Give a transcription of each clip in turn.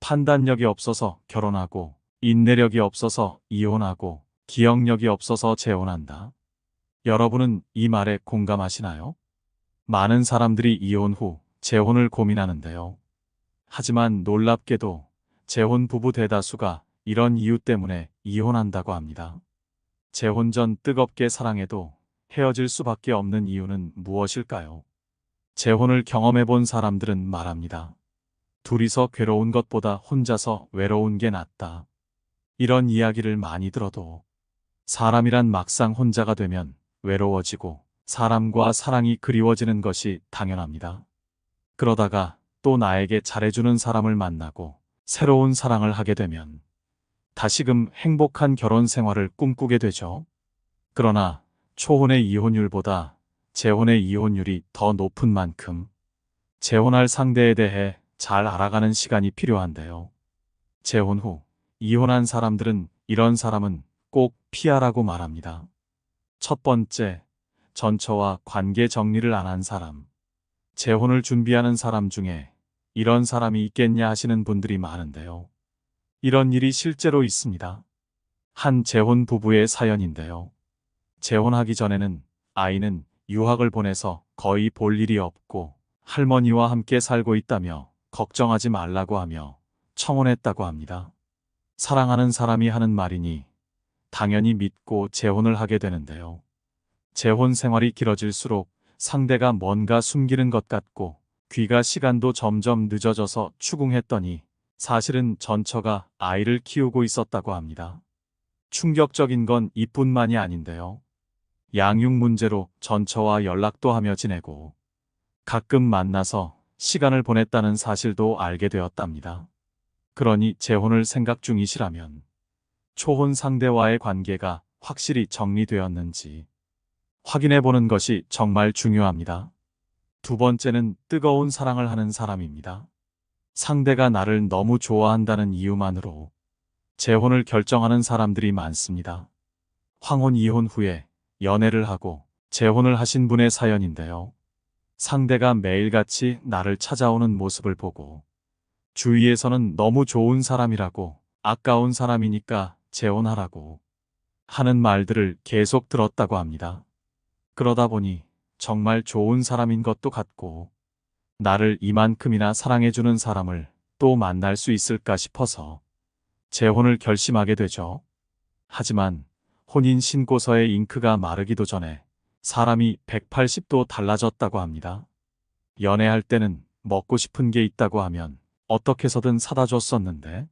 판단력이 없어서 결혼하고, 인내력이 없어서 이혼하고, 기억력이 없어서 재혼한다. 여러분은 이 말에 공감하시나요? 많은 사람들이 이혼 후 재혼을 고민하는데요. 하지만 놀랍게도 재혼 부부 대다수가 이런 이유 때문에 이혼한다고 합니다. 재혼 전 뜨겁게 사랑해도 헤어질 수밖에 없는 이유는 무엇일까요? 재혼을 경험해 본 사람들은 말합니다. 둘이서 괴로운 것보다 혼자서 외로운 게 낫다. 이런 이야기를 많이 들어도 사람이란 막상 혼자가 되면 외로워지고 사람과 사랑이 그리워지는 것이 당연합니다. 그러다가 또 나에게 잘해주는 사람을 만나고 새로운 사랑을 하게 되면 다시금 행복한 결혼 생활을 꿈꾸게 되죠. 그러나 초혼의 이혼율보다 재혼의 이혼율이 더 높은 만큼 재혼할 상대에 대해 잘 알아가는 시간이 필요한데요. 재혼 후 이혼한 사람들은 이런 사람은 꼭 피하라고 말합니다. 첫 번째, 전처와 관계 정리를 안 한 사람. 재혼을 준비하는 사람 중에 이런 사람이 있겠냐 하시는 분들이 많은데요. 이런 일이 실제로 있습니다. 한 재혼 부부의 사연인데요. 재혼하기 전에는 아이는 유학을 보내서 거의 볼 일이 없고 할머니와 함께 살고 있다며 걱정하지 말라고 하며 청혼했다고 합니다. 사랑하는 사람이 하는 말이니 당연히 믿고 재혼을 하게 되는데요. 재혼 생활이 길어질수록 상대가 뭔가 숨기는 것 같고 귀가 시간도 점점 늦어져서 추궁했더니 사실은 전처가 아이를 키우고 있었다고 합니다. 충격적인 건 이뿐만이 아닌데요. 양육 문제로 전처와 연락도 하며 지내고 가끔 만나서 시간을 보냈다는 사실도 알게 되었답니다. 그러니 재혼을 생각 중이시라면 초혼 상대와의 관계가 확실히 정리되었는지 확인해 보는 것이 정말 중요합니다. 두 번째는 뜨거운 사랑을 하는 사람입니다. 상대가 나를 너무 좋아한다는 이유만으로 재혼을 결정하는 사람들이 많습니다. 황혼 이혼 후에 연애를 하고 재혼을 하신 분의 사연인데요. 상대가 매일같이 나를 찾아오는 모습을 보고 주위에서는 너무 좋은 사람이라고 아까운 사람이니까 재혼하라고 하는 말들을 계속 들었다고 합니다. 그러다 보니 정말 좋은 사람인 것도 같고 나를 이만큼이나 사랑해주는 사람을 또 만날 수 있을까 싶어서 재혼을 결심하게 되죠. 하지만 혼인 신고서의 잉크가 마르기도 전에 사람이 180도 달라졌다고 합니다. 연애할 때는 먹고 싶은 게 있다고 하면 어떻게 해서든 사다 줬었는데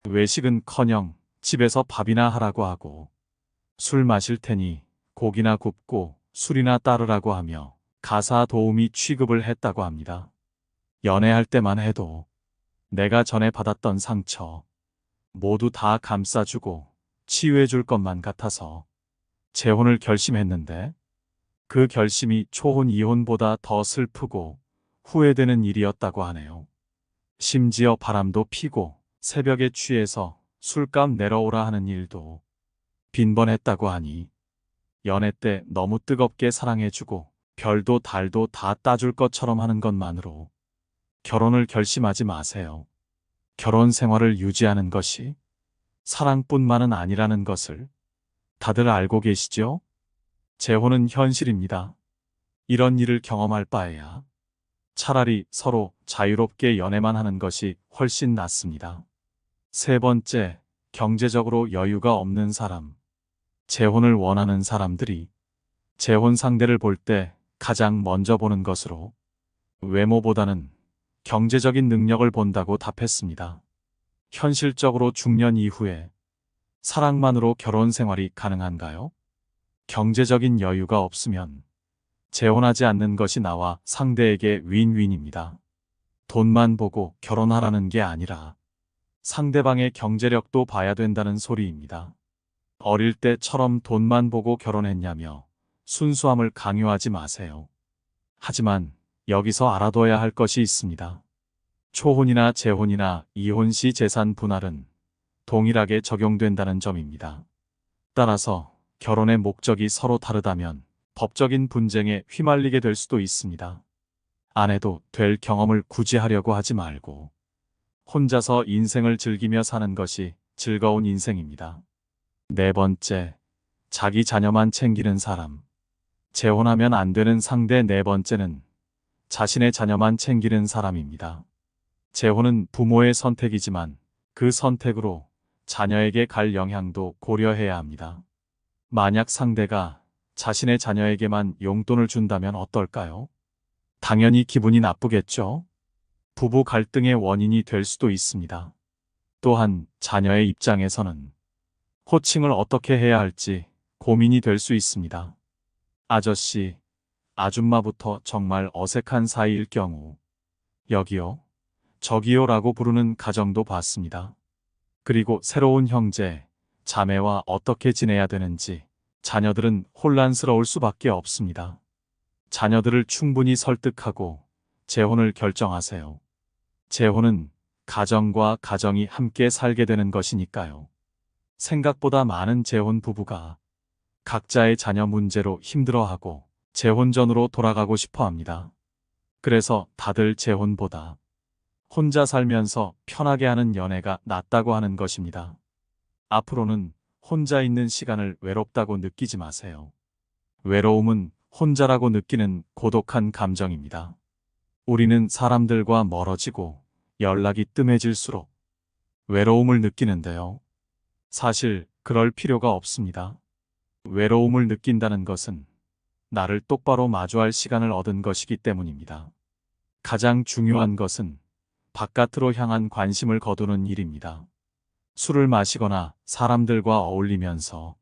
외식은커녕 집에서 밥이나 하라고 하고 술 마실 테니 고기나 굽고 술이나 따르라고 하며 가사 도우미 취급을 했다고 합니다. 연애할 때만 해도 내가 전에 받았던 상처 모두 다 감싸주고 치유해줄 것만 같아서 재혼을 결심했는데 그 결심이 초혼 이혼보다 더 슬프고 후회되는 일이었다고 하네요. 심지어 바람도 피고 새벽에 취해서 술값 내러오라 하는 일도 빈번했다고 하니 연애 때 너무 뜨겁게 사랑해주고 별도 달도 다 따줄 것처럼 하는 것만으로 결혼을 결심하지 마세요. 결혼 생활을 유지하는 것이 사랑뿐만은 아니라는 것을 다들 알고 계시죠? 재혼은 현실입니다. 이런 일을 경험할 바에야 차라리 서로 자유롭게 연애만 하는 것이 훨씬 낫습니다. 세 번째, 경제적으로 여유가 없는 사람. 재혼을 원하는 사람들이 재혼 상대를 볼 때 가장 먼저 보는 것으로 외모보다는 경제적인 능력을 본다고 답했습니다. 현실적으로 중년 이후에 사랑만으로 결혼 생활이 가능한가요? 경제적인 여유가 없으면 재혼하지 않는 것이 나와 상대에게 윈윈입니다. 돈만 보고 결혼하라는 게 아니라 상대방의 경제력도 봐야 된다는 소리입니다. 어릴 때처럼 돈만 보고 결혼했냐며 순수함을 강요하지 마세요. 하지만 여기서 알아둬야 할 것이 있습니다. 초혼이나 재혼이나 이혼 시 재산 분할은 동일하게 적용된다는 점입니다. 따라서 결혼의 목적이 서로 다르다면 법적인 분쟁에 휘말리게 될 수도 있습니다. 안 해도 될 경험을 굳이 하려고 하지 말고 혼자서 인생을 즐기며 사는 것이 즐거운 인생입니다. 네 번째, 자기 자녀만 챙기는 사람. 재혼하면 안 되는 상대 네 번째는 자신의 자녀만 챙기는 사람입니다. 재혼은 부모의 선택이지만 그 선택으로 자녀에게 갈 영향도 고려해야 합니다. 만약 상대가 자신의 자녀에게만 용돈을 준다면 어떨까요? 당연히 기분이 나쁘겠죠? 부부 갈등의 원인이 될 수도 있습니다. 또한 자녀의 입장에서는 호칭을 어떻게 해야 할지 고민이 될 수 있습니다. 아저씨, 아줌마부터 정말 어색한 사이일 경우 여기요, 저기요라고 부르는 가정도 봤습니다. 그리고 새로운 형제, 자매와 어떻게 지내야 되는지 자녀들은 혼란스러울 수밖에 없습니다. 자녀들을 충분히 설득하고 재혼을 결정하세요. 재혼은 가정과 가정이 함께 살게 되는 것이니까요. 생각보다 많은 재혼 부부가 각자의 자녀 문제로 힘들어하고 재혼전으로 돌아가고 싶어 합니다. 그래서 다들 재혼보다 혼자 살면서 편하게 하는 연애가 낫다고 하는 것입니다. 앞으로는 혼자 있는 시간을 외롭다고 느끼지 마세요. 외로움은 혼자라고 느끼는 고독한 감정입니다. 우리는 사람들과 멀어지고 연락이 뜸해질수록 외로움을 느끼는데요. 사실 그럴 필요가 없습니다. 외로움을 느낀다는 것은 나를 똑바로 마주할 시간을 얻은 것이기 때문입니다. 가장 중요한 것은 바깥으로 향한 관심을 거두는 일입니다. 술을 마시거나 사람들과 어울리면서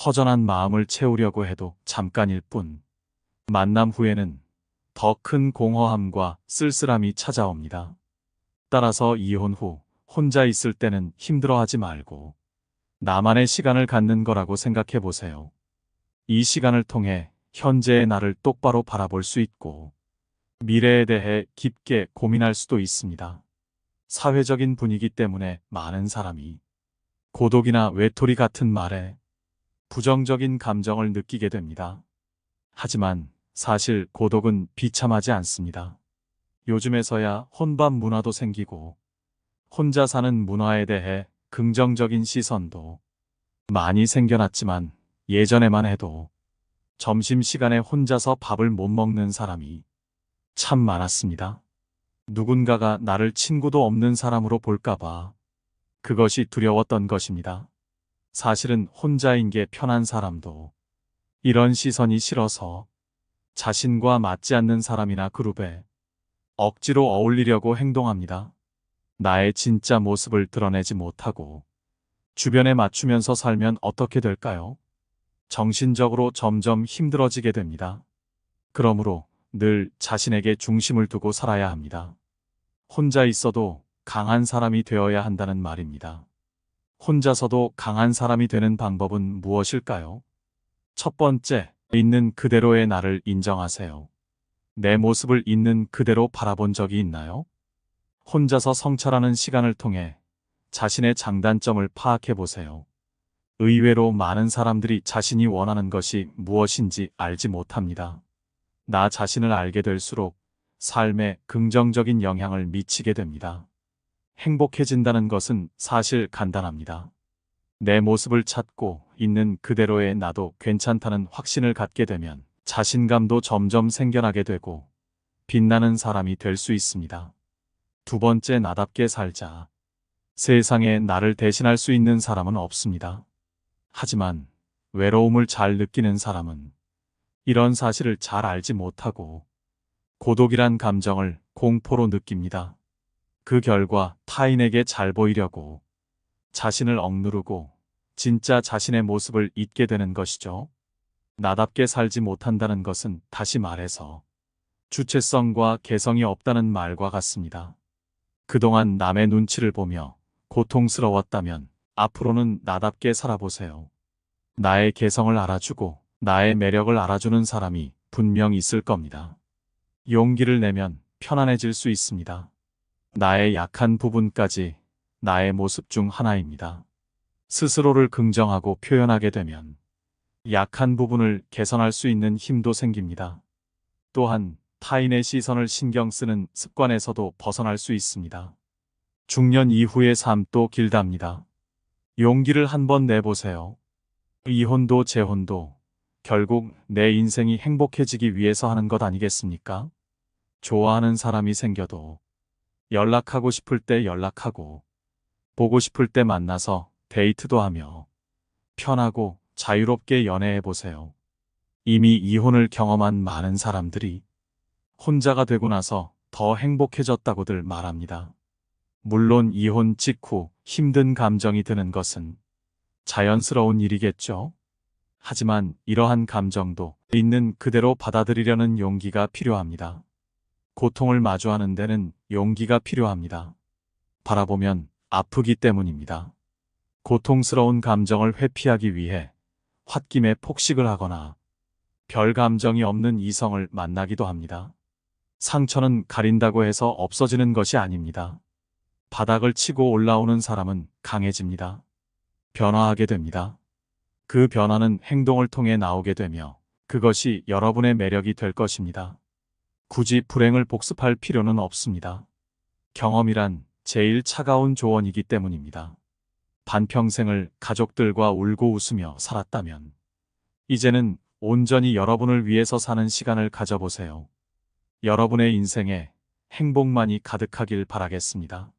허전한 마음을 채우려고 해도 잠깐일 뿐, 만남 후에는 더 큰 공허함과 쓸쓸함이 찾아옵니다. 따라서 이혼 후 혼자 있을 때는 힘들어하지 말고 나만의 시간을 갖는 거라고 생각해 보세요. 이 시간을 통해 현재의 나를 똑바로 바라볼 수 있고 미래에 대해 깊게 고민할 수도 있습니다. 사회적인 분위기 때문에 많은 사람이 고독이나 외톨이 같은 말에 부정적인 감정을 느끼게 됩니다. 하지만 사실 고독은 비참하지 않습니다. 요즘에서야 혼밥 문화도 생기고 혼자 사는 문화에 대해 긍정적인 시선도 많이 생겨났지만 예전에만 해도 점심시간에 혼자서 밥을 못 먹는 사람이 참 많았습니다. 누군가가 나를 친구도 없는 사람으로 볼까봐 그것이 두려웠던 것입니다. 사실은 혼자인 게 편한 사람도 이런 시선이 싫어서 자신과 맞지 않는 사람이나 그룹에 억지로 어울리려고 행동합니다. 나의 진짜 모습을 드러내지 못하고 주변에 맞추면서 살면 어떻게 될까요? 정신적으로 점점 힘들어지게 됩니다. 그러므로 늘 자신에게 중심을 두고 살아야 합니다. 혼자 있어도 강한 사람이 되어야 한다는 말입니다. 혼자서도 강한 사람이 되는 방법은 무엇일까요? 첫 번째, 있는 그대로의 나를 인정하세요. 내 모습을 있는 그대로 바라본 적이 있나요? 혼자서 성찰하는 시간을 통해 자신의 장단점을 파악해 보세요. 의외로 많은 사람들이 자신이 원하는 것이 무엇인지 알지 못합니다. 나 자신을 알게 될수록 삶에 긍정적인 영향을 미치게 됩니다. 행복해진다는 것은 사실 간단합니다. 내 모습을 찾고 있는 그대로의 나도 괜찮다는 확신을 갖게 되면 자신감도 점점 생겨나게 되고 빛나는 사람이 될 수 있습니다. 두 번째, 나답게 살자. 세상에 나를 대신할 수 있는 사람은 없습니다. 하지만 외로움을 잘 느끼는 사람은 이런 사실을 잘 알지 못하고 고독이란 감정을 공포로 느낍니다. 그 결과 타인에게 잘 보이려고 자신을 억누르고 진짜 자신의 모습을 잊게 되는 것이죠. 나답게 살지 못한다는 것은 다시 말해서 주체성과 개성이 없다는 말과 같습니다. 그동안 남의 눈치를 보며 고통스러웠다면 앞으로는 나답게 살아보세요. 나의 개성을 알아주고 나의 매력을 알아주는 사람이 분명 있을 겁니다. 용기를 내면 편안해질 수 있습니다. 나의 약한 부분까지 나의 모습 중 하나입니다. 스스로를 긍정하고 표현하게 되면 약한 부분을 개선할 수 있는 힘도 생깁니다. 또한 타인의 시선을 신경 쓰는 습관에서도 벗어날 수 있습니다. 중년 이후의 삶도 길답니다. 용기를 한번 내보세요. 이혼도 재혼도 결국 내 인생이 행복해지기 위해서 하는 것 아니겠습니까? 좋아하는 사람이 생겨도 연락하고 싶을 때 연락하고 보고 싶을 때 만나서 데이트도 하며 편하고 자유롭게 연애해보세요. 이미 이혼을 경험한 많은 사람들이 혼자가 되고 나서 더 행복해졌다고들 말합니다. 물론 이혼 직후 힘든 감정이 드는 것은 자연스러운 일이겠죠. 하지만 이러한 감정도 있는 그대로 받아들이려는 용기가 필요합니다. 고통을 마주하는 데는 용기가 필요합니다. 바라보면 아프기 때문입니다. 고통스러운 감정을 회피하기 위해 홧김에 폭식을 하거나 별 감정이 없는 이성을 만나기도 합니다. 상처는 가린다고 해서 없어지는 것이 아닙니다. 바닥을 치고 올라오는 사람은 강해집니다. 변화하게 됩니다. 그 변화는 행동을 통해 나오게 되며 그것이 여러분의 매력이 될 것입니다. 굳이 불행을 복습할 필요는 없습니다. 경험이란 제일 차가운 조언이기 때문입니다. 반평생을 가족들과 울고 웃으며 살았다면 이제는 온전히 여러분을 위해서 사는 시간을 가져보세요. 여러분의 인생에 행복만이 가득하길 바라겠습니다.